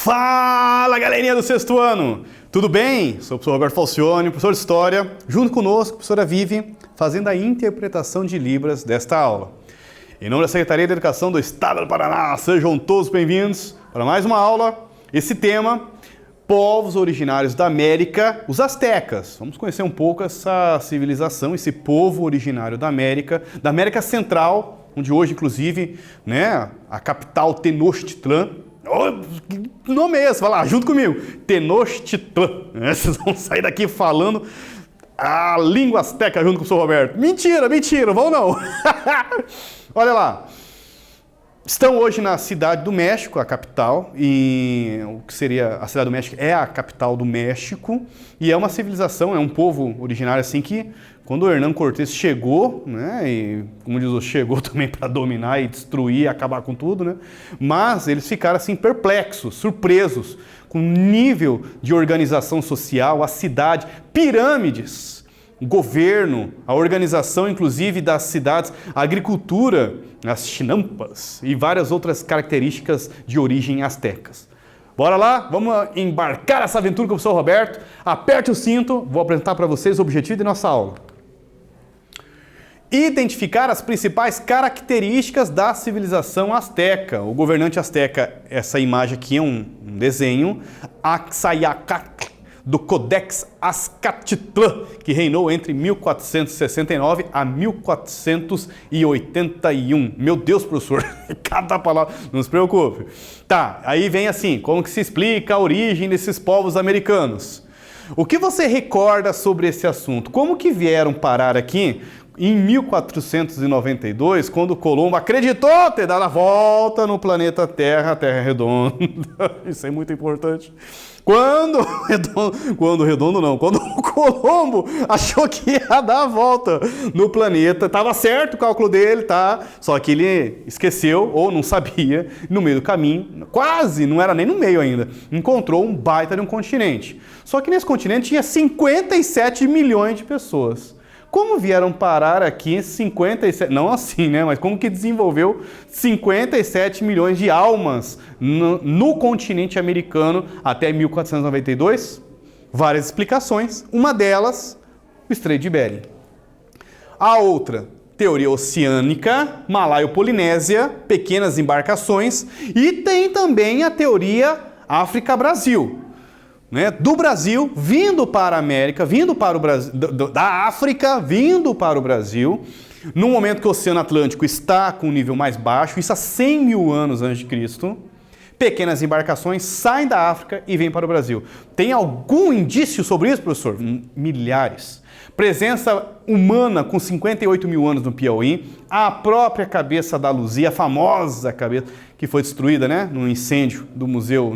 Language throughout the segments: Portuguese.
Fala, galerinha do sexto ano! Tudo bem? Sou o professor Roberto Falcione, professor de História, junto conosco, a professora Vivi, fazendo a interpretação de Libras desta aula. Em nome da Secretaria de Educação do Estado do Paraná, sejam todos bem-vindos para mais uma aula. Esse tema, povos originários da América, os astecas. Vamos conhecer um pouco essa civilização, esse povo originário da América Central, onde hoje, inclusive, né, a capital Tenochtitlan. Oh, que nome é esse? Vai lá, junto comigo. Tenochtitlan. Vocês vão sair daqui falando a língua asteca junto com o professor Roberto. Mentira, vão não. Olha lá. Estão hoje na cidade do México, a capital, e o que seria a cidade do México é a capital do México, e é uma civilização, é um povo originário assim que, quando o Hernán Cortés chegou, né, e como diz, chegou também para dominar e destruir, acabar com tudo, né, mas eles ficaram assim perplexos, surpresos com o nível de organização social, a cidade, pirâmides, o governo, a organização inclusive das cidades, a agricultura, as chinampas e várias outras características de origem astecas. Bora lá? Vamos embarcar essa aventura com o professor Roberto. Aperte o cinto, vou apresentar para vocês o objetivo de nossa aula. Identificar as principais características da civilização asteca. O governante asteca, essa imagem aqui é um desenho, Axayacatl, do Codex Azcatitlán, que reinou entre 1469 a 1481. Meu Deus, professor, cada palavra, não se preocupe. Tá, aí vem assim, como que se explica a origem desses povos americanos? O que você recorda sobre esse assunto? Como que vieram parar aqui em 1492, quando Colombo acreditou ter dado a volta no planeta Terra, a Terra é redonda. Isso é muito importante. Quando o Colombo achou que ia dar a volta no planeta, estava certo o cálculo dele, tá? Só que ele esqueceu ou não sabia, no meio do caminho, quase, não era nem no meio ainda, encontrou um baita de um continente. Só que nesse continente tinha 57 milhões de pessoas. Como vieram parar aqui 57, não assim, né? Mas como que desenvolveu 57 milhões de almas no continente americano até 1492? Várias explicações. Uma delas, o Estreito de Bering. A outra, teoria oceânica, Malaio-Polinésia, pequenas embarcações. E tem também a teoria África-Brasil. Né, do Brasil, vindo para a América, vindo para o Brasil, da África, vindo para o Brasil, no momento que o Oceano Atlântico está com um nível mais baixo, isso há 100 mil anos antes de Cristo, pequenas embarcações saem da África e vêm para o Brasil. Tem algum indício sobre isso, professor? Milhares. Presença humana com 58 mil anos no Piauí, a própria cabeça da Luzia, a famosa cabeça que foi destruída, né, no incêndio do Museu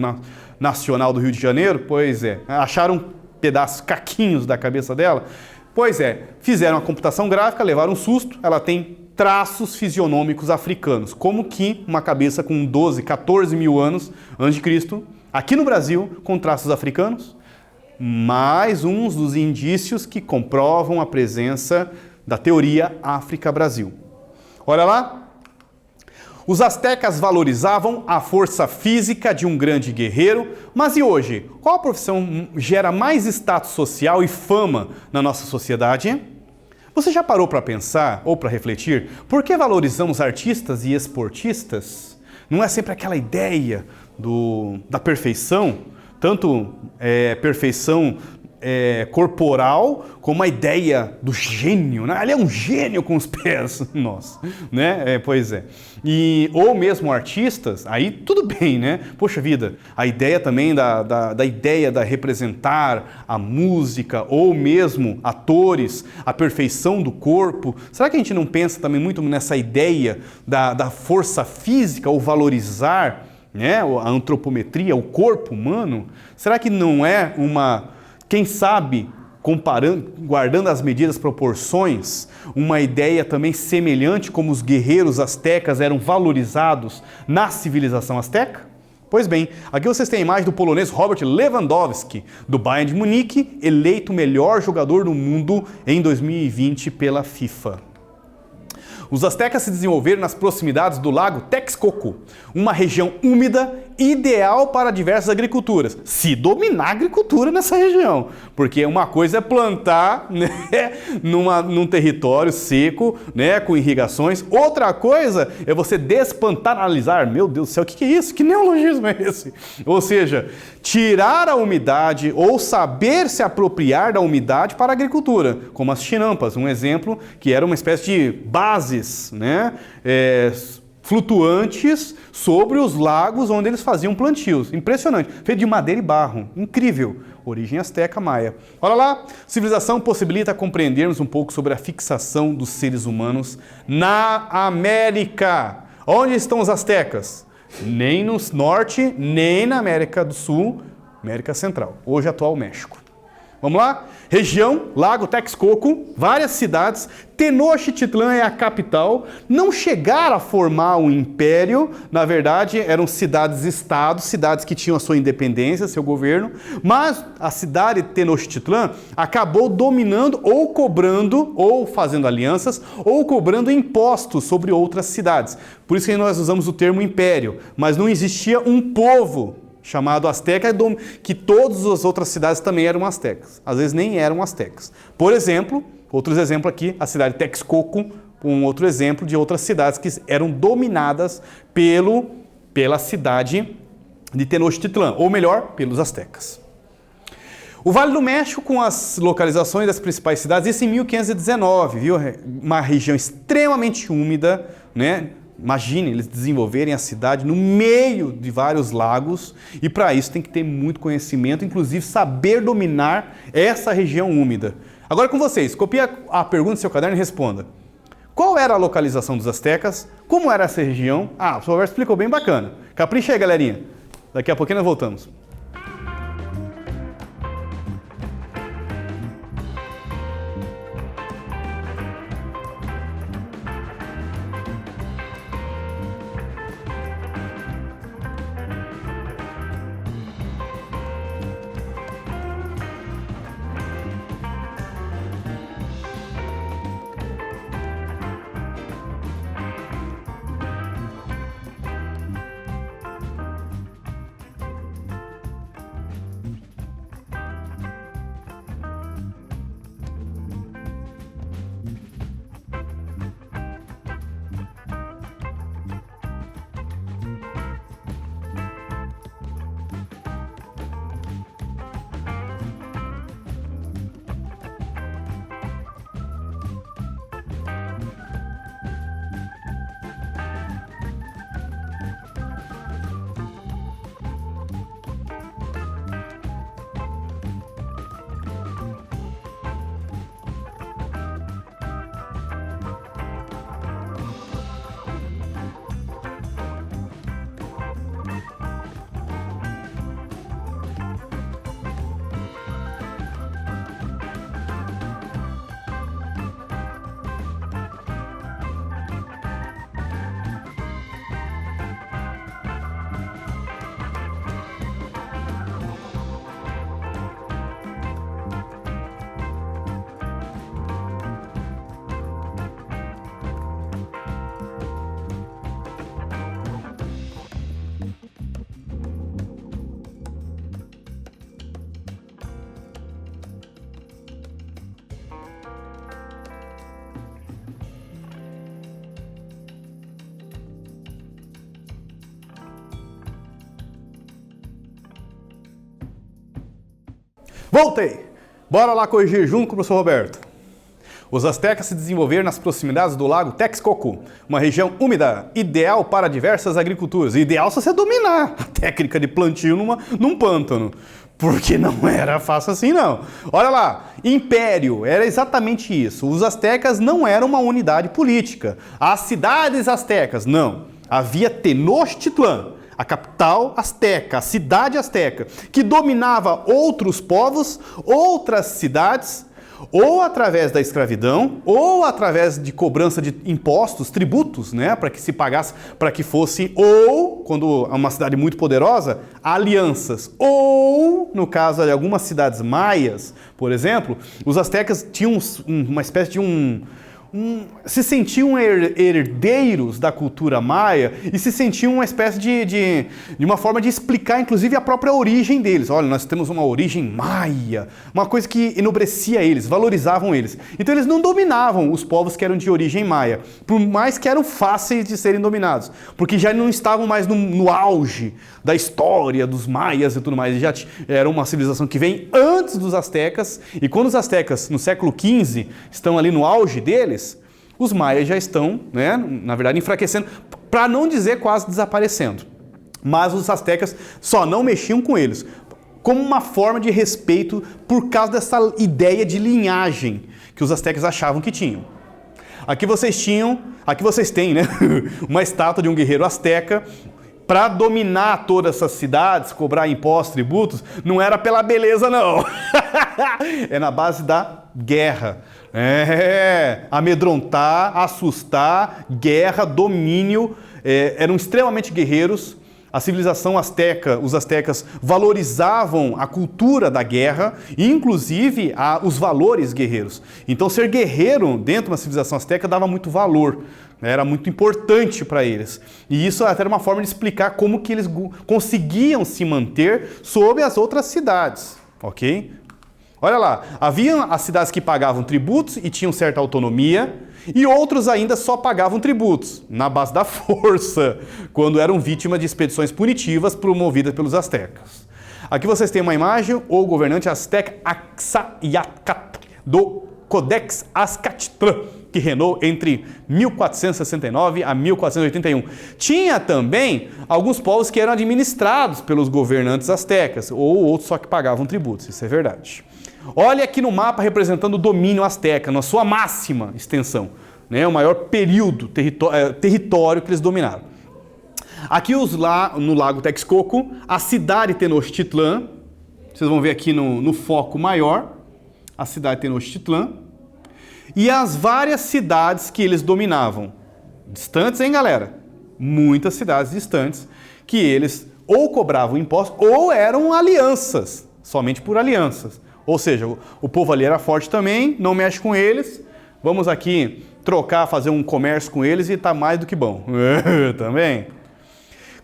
Nacional do Rio de Janeiro. Pois é, acharam pedaços, caquinhos da cabeça dela. Pois é, fizeram a computação gráfica, levaram um susto, ela tem traços fisionômicos africanos, como que uma cabeça com 12, 14 mil anos antes de Cristo, aqui no Brasil, com traços africanos. Mais uns dos indícios que comprovam a presença da teoria África-Brasil. Olha lá. Os astecas valorizavam a força física de um grande guerreiro, mas e hoje? Qual profissão gera mais status social e fama na nossa sociedade? Você já parou para pensar ou para refletir por que valorizamos artistas e esportistas? Não é sempre aquela ideia da perfeição? Tanto perfeição corporal, como a ideia do gênio, né? Ele é um gênio com os pés, nossa, né? Pois é. Ou mesmo artistas, aí tudo bem, né? Poxa vida, a ideia também da ideia da representar a música, ou mesmo atores, a perfeição do corpo. Será que a gente não pensa também muito nessa ideia da força física, ou valorizar, né, a antropometria, o corpo humano? Será que não é quem sabe, guardando as medidas proporções, uma ideia também semelhante como os guerreiros astecas eram valorizados na civilização asteca? Pois bem, aqui vocês têm a imagem do polonês Robert Lewandowski, do Bayern de Munique, eleito o melhor jogador do mundo em 2020 pela FIFA. Os astecas se desenvolveram nas proximidades do lago Texcoco, uma região úmida ideal para diversas agriculturas. Se dominar a agricultura nessa região, porque uma coisa é plantar, né, num território seco, né, com irrigações. Outra coisa é você despantanalizar. Meu Deus do céu, o que é isso? Que neologismo é esse? Ou seja, tirar a umidade ou saber se apropriar da umidade para a agricultura, como as chinampas, um exemplo que era uma espécie de bases, né, flutuantes sobre os lagos onde eles faziam plantios. Impressionante. Feito de madeira e barro. Incrível. Origem asteca maia. Olha lá. Civilização possibilita compreendermos um pouco sobre a fixação dos seres humanos na América. Onde estão os astecas? Nem no norte, nem na América do Sul, América Central. Hoje atual México. Vamos lá? Região, Lago Texcoco, várias cidades. Tenochtitlan é a capital. Não chegaram a formar um império. Na verdade, eram cidades-estados, cidades que tinham a sua independência, seu governo. Mas a cidade de Tenochtitlan acabou dominando ou cobrando, ou fazendo alianças, ou cobrando impostos sobre outras cidades. Por isso que nós usamos o termo império. Mas não existia um povo chamado Azteca, que todas as outras cidades também eram astecas. Às vezes nem eram astecas. Por exemplo, outros exemplos aqui, a cidade de Texcoco, um outro exemplo de outras cidades que eram dominadas pela cidade de Tenochtitlan, ou melhor, pelos astecas. O Vale do México, com as localizações das principais cidades, isso em 1519, viu? Uma região extremamente úmida, né? Imagine eles desenvolverem a cidade no meio de vários lagos e para isso tem que ter muito conhecimento, inclusive saber dominar essa região úmida. Agora com vocês, copie a pergunta no seu caderno e responda. Qual era a localização dos astecas? Como era essa região? Ah, o Roberto explicou bem bacana. Capricha aí, galerinha. Daqui a pouquinho nós voltamos. Voltei! Bora lá corrigir junto com o professor Roberto. Os astecas se desenvolveram nas proximidades do lago Texcoco, uma região úmida, ideal para diversas agriculturas. Ideal se você dominar a técnica de plantio num pântano, porque não era fácil assim não. Olha lá, império, era exatamente isso. Os astecas não eram uma unidade política. As cidades astecas, não. Havia Tenochtitlan, a capital asteca, a cidade asteca, que dominava outros povos, outras cidades, ou através da escravidão, ou através de cobrança de impostos, tributos, né, para que se pagasse, para que fosse, ou, quando é uma cidade muito poderosa, alianças, ou, no caso de algumas cidades maias, por exemplo, os astecas tinham uma espécie de se sentiam herdeiros da cultura maia e se sentiam uma espécie de uma forma de explicar, inclusive, a própria origem deles. Olha, nós temos uma origem maia, uma coisa que enobrecia eles, valorizavam eles. Então eles não dominavam os povos que eram de origem maia, por mais que eram fáceis de serem dominados, porque já não estavam mais no auge da história dos maias e tudo mais. Já era uma civilização que vem antes dos astecas, e quando os astecas, no século XV, estão ali no auge deles, os maias já estão, né, na verdade, enfraquecendo, para não dizer quase desaparecendo. Mas os astecas só não mexiam com eles, como uma forma de respeito por causa dessa ideia de linhagem que os astecas achavam que tinham. Aqui vocês têm, né, uma estátua de um guerreiro asteca. Para dominar todas essas cidades, cobrar impostos, tributos, não era pela beleza, não. É na base da guerra. Amedrontar, assustar, guerra, domínio. Eram extremamente guerreiros. A civilização asteca, os astecas valorizavam a cultura da guerra e, inclusive, os valores guerreiros. Então, ser guerreiro dentro de uma civilização asteca dava muito valor. Era muito importante para eles. E isso até era uma forma de explicar como que eles conseguiam se manter sobre as outras cidades, ok? Olha lá, havia as cidades que pagavam tributos e tinham certa autonomia, e outros ainda só pagavam tributos, na base da força, quando eram vítimas de expedições punitivas promovidas pelos astecas. Aqui vocês têm uma imagem, o governante asteca Axayácatl, do Codex Azcachtran, que reinou entre 1469 a 1481. Tinha também alguns povos que eram administrados pelos governantes astecas, ou outros só que pagavam tributos, isso é verdade. Olha aqui no mapa representando o domínio asteca, na sua máxima extensão, né, o maior período, território que eles dominaram. Aqui no Lago Texcoco, a cidade Tenochtitlan, vocês vão ver aqui no foco maior, a cidade Tenochtitlan, e as várias cidades que eles dominavam. Distantes, hein, galera? Muitas cidades distantes que eles ou cobravam impostos ou eram alianças, somente por alianças. Ou seja, o povo ali era forte também, não mexe com eles, vamos aqui trocar, fazer um comércio com eles e tá mais do que bom. Também.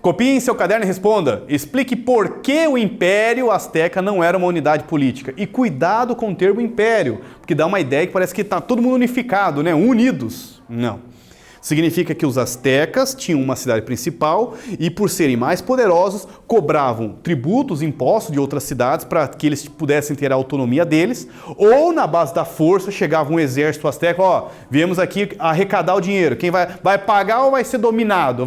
Copie em seu caderno e responda. Explique por que o Império Azteca não era uma unidade política. E cuidado com o termo império, porque dá uma ideia que parece que está todo mundo unificado, né? Unidos. Não. Significa que os astecas tinham uma cidade principal e, por serem mais poderosos, cobravam tributos, impostos de outras cidades para que eles pudessem ter a autonomia deles, ou na base da força chegava um exército asteca, ó, viemos aqui arrecadar o dinheiro, quem vai pagar ou vai ser dominado?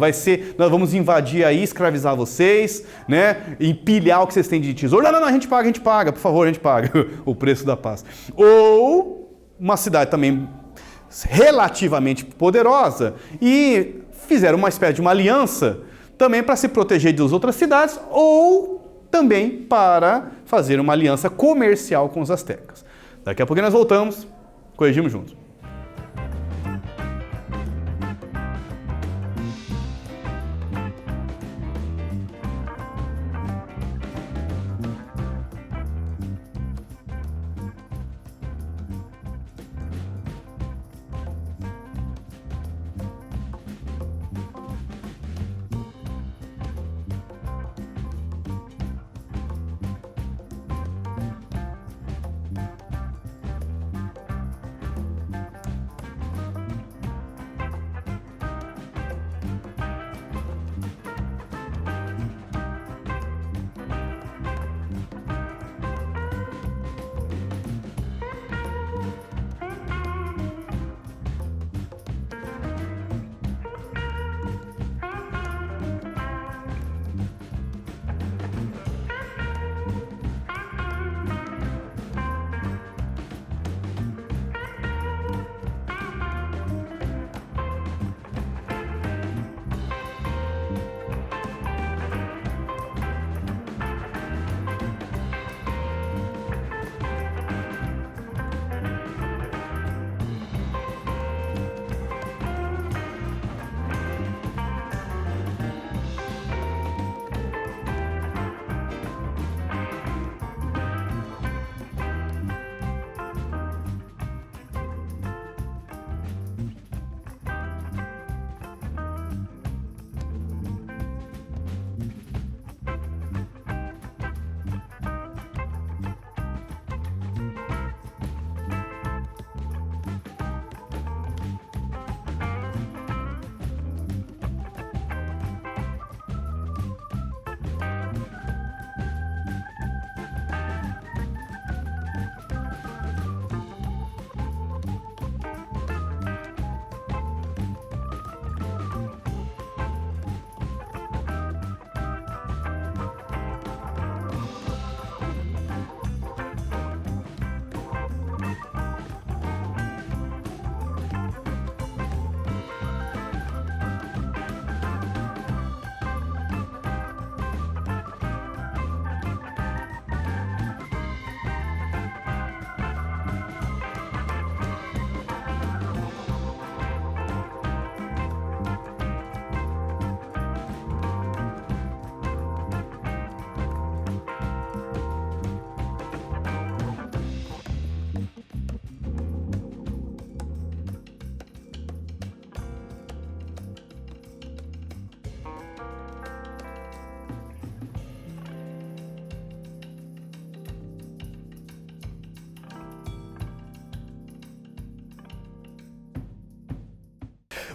Nós vamos invadir aí, escravizar vocês, né, empilhar o que vocês têm de tesouro. Não, a gente paga, por favor, a gente paga o preço da paz. Ou uma cidade também relativamente poderosa e fizeram uma espécie de uma aliança também para se proteger das outras cidades ou também para fazer uma aliança comercial com os astecas. Daqui a pouco nós voltamos, corrigimos juntos.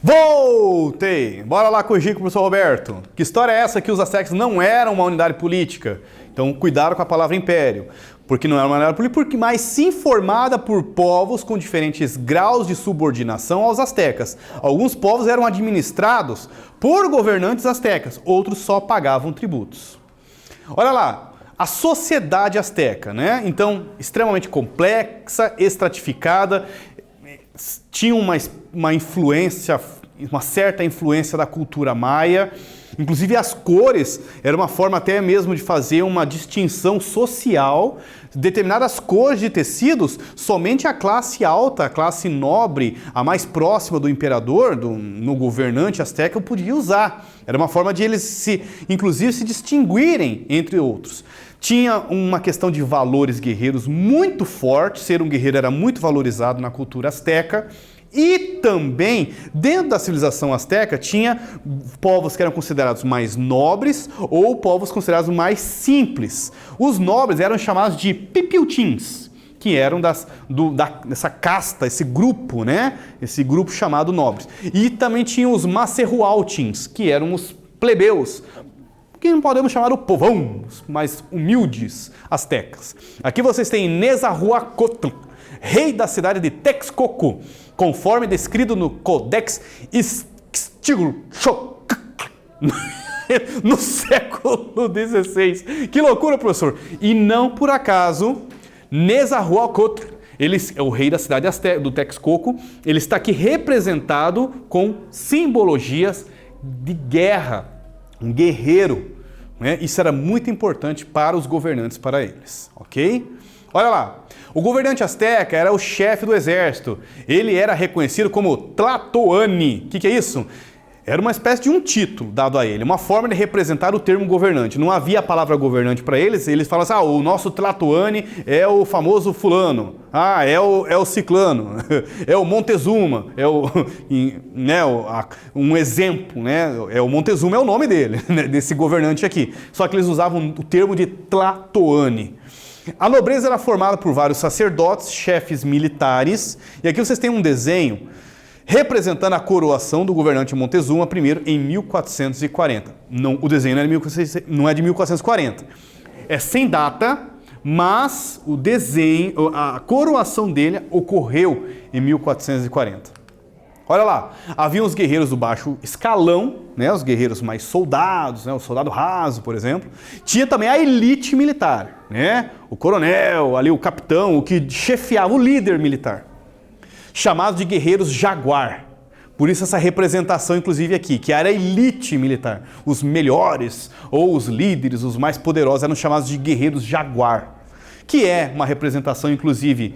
Voltei! Bora lá corrigir com o professor Roberto. Que história é essa que os astecas não eram uma unidade política? Então, cuidado com a palavra império. Porque não era uma unidade política, mas sim formada por povos com diferentes graus de subordinação aos astecas. Alguns povos eram administrados por governantes astecas, outros só pagavam tributos. Olha lá, a sociedade asteca, né? Então, extremamente complexa, estratificada, tinha uma influência, uma certa influência da cultura maia. Inclusive as cores era uma forma até mesmo de fazer uma distinção social. Determinadas cores de tecidos, somente a classe alta, a classe nobre, a mais próxima do imperador, no governante asteca, podia usar. Era uma forma de eles, inclusive, se distinguirem entre outros. Tinha uma questão de valores guerreiros muito forte, ser um guerreiro era muito valorizado na cultura asteca. E também, dentro da civilização asteca, tinha povos que eram considerados mais nobres ou povos considerados mais simples. Os nobres eram chamados de pipiltins, que eram dessa casta, esse grupo, né? Esse grupo chamado nobres. E também tinha os macerrualtins, que eram os plebeus, que não podemos chamar o povão, os mais humildes astecas. Aqui vocês têm Nezahualcóyotl, rei da cidade de Texcoco, conforme descrito no Codex Ixtlilxóchitl, no século XVI. Que loucura, professor! E não por acaso, Nezahualcóyotl, ele é o rei da cidade do Texcoco, ele está aqui representado com simbologias de guerra, um guerreiro, né? Isso era muito importante para os governantes, para eles, ok? Olha lá, o governante asteca era o chefe do exército, ele era reconhecido como Tlatoani. O que é isso? Era uma espécie de um título dado a ele, uma forma de representar o termo governante. Não havia a palavra governante para eles, eles falam assim, o nosso Tlatoani é o famoso fulano, é o ciclano, é o Montezuma, um exemplo, né? O Montezuma é o nome dele, né? Desse governante aqui. Só que eles usavam o termo de Tlatoani. A nobreza era formada por vários sacerdotes, chefes militares, e aqui vocês têm um desenho representando a coroação do governante Montezuma I em 1440. Não, o desenho não é de 1440. É sem data, mas o desenho, a coroação dele ocorreu em 1440. Olha lá, havia os guerreiros do baixo escalão, né, os guerreiros mais soldados, né, o soldado raso, por exemplo. Tinha também a elite militar, né, o coronel, ali o capitão, o que chefiava o líder militar, chamado de guerreiros jaguar. Por isso essa representação, inclusive aqui, que era a elite militar. Os melhores, ou os líderes, os mais poderosos, eram chamados de guerreiros jaguar, que é uma representação, inclusive,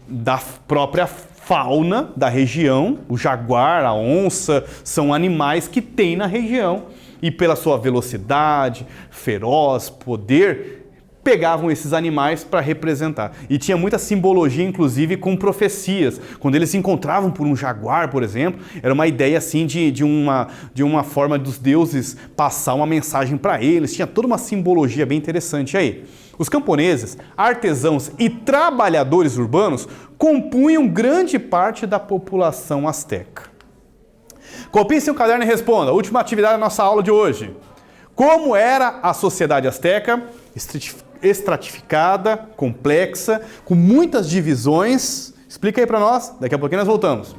da própria fauna da região. O jaguar, a onça, são animais que tem na região e pela sua velocidade, feroz, poder, pegavam esses animais para representar. E tinha muita simbologia, inclusive, com profecias. Quando eles se encontravam por um jaguar, por exemplo, era uma ideia assim de uma forma dos deuses passar uma mensagem para eles. Tinha toda uma simbologia bem interessante aí. Os camponeses, artesãos e trabalhadores urbanos compunham grande parte da população asteca. Copie seu caderno e responda. Última atividade da nossa aula de hoje. Como era a sociedade asteca? Estratificada, complexa, com muitas divisões. Explica aí para nós, daqui a pouquinho nós voltamos.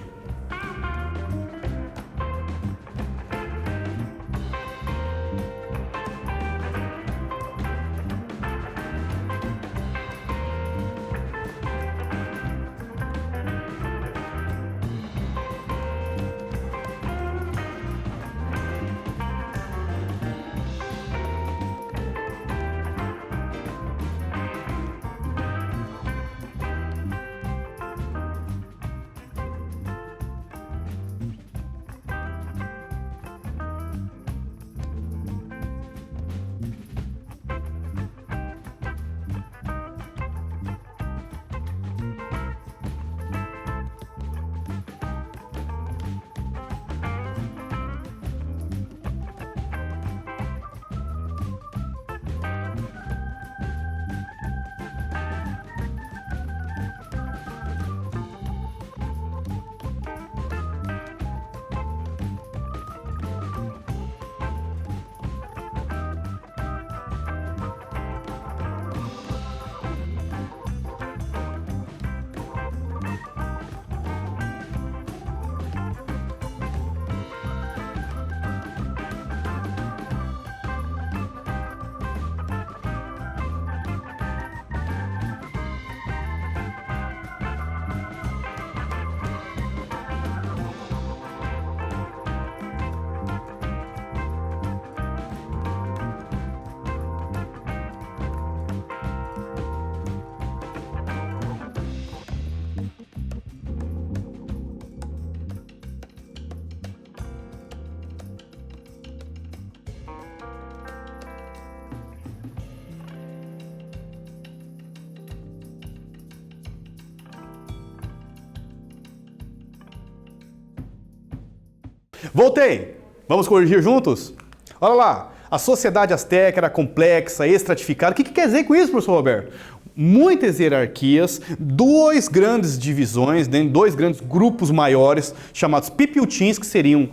Voltei. Vamos corrigir juntos? Olha lá. A sociedade asteca era complexa, estratificada. O que quer dizer com isso, professor Roberto? Muitas hierarquias, duas grandes divisões, dois grandes grupos maiores, chamados Pipiltins, que seriam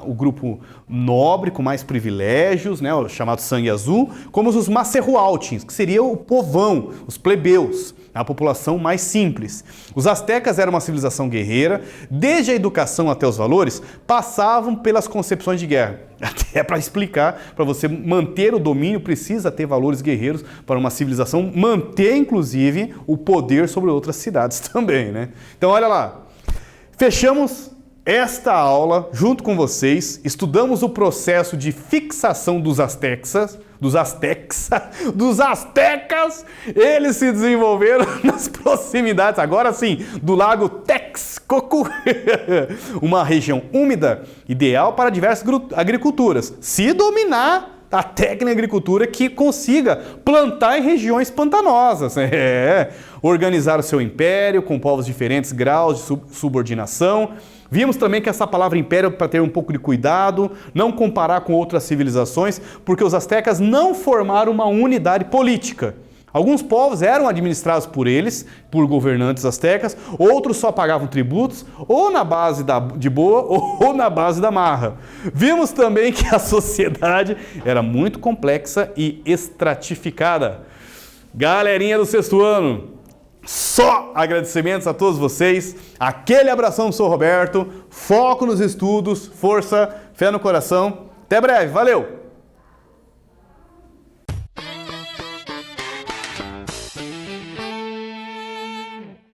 o grupo nobre, com mais privilégios, né, chamado sangue azul, como os Macerhualtins, que seria o povão, os plebeus, a população mais simples. Os astecas eram uma civilização guerreira, desde a educação até os valores, passavam pelas concepções de guerra. Até para explicar, para você manter o domínio, precisa ter valores guerreiros para uma civilização manter, inclusive, o poder sobre outras cidades também, né? Então, olha lá. Fechamos esta aula junto com vocês, estudamos o processo de fixação dos astecas, eles se desenvolveram nas proximidades, agora sim, do lago Texcoco, uma região úmida, ideal para diversas agriculturas. Se dominar a técnica de agricultura que consiga plantar em regiões pantanosas, organizar o seu império com povos de diferentes graus de subordinação. Vimos também que essa palavra império, para ter um pouco de cuidado, não comparar com outras civilizações, porque os astecas não formaram uma unidade política. Alguns povos eram administrados por eles, por governantes astecas, outros só pagavam tributos, ou na base de boa, ou na base da marra. Vimos também que a sociedade era muito complexa e estratificada. Galerinha do sexto ano, só agradecimentos a todos vocês, aquele abração do Sr. Roberto, foco nos estudos, força, fé no coração. Até breve, valeu!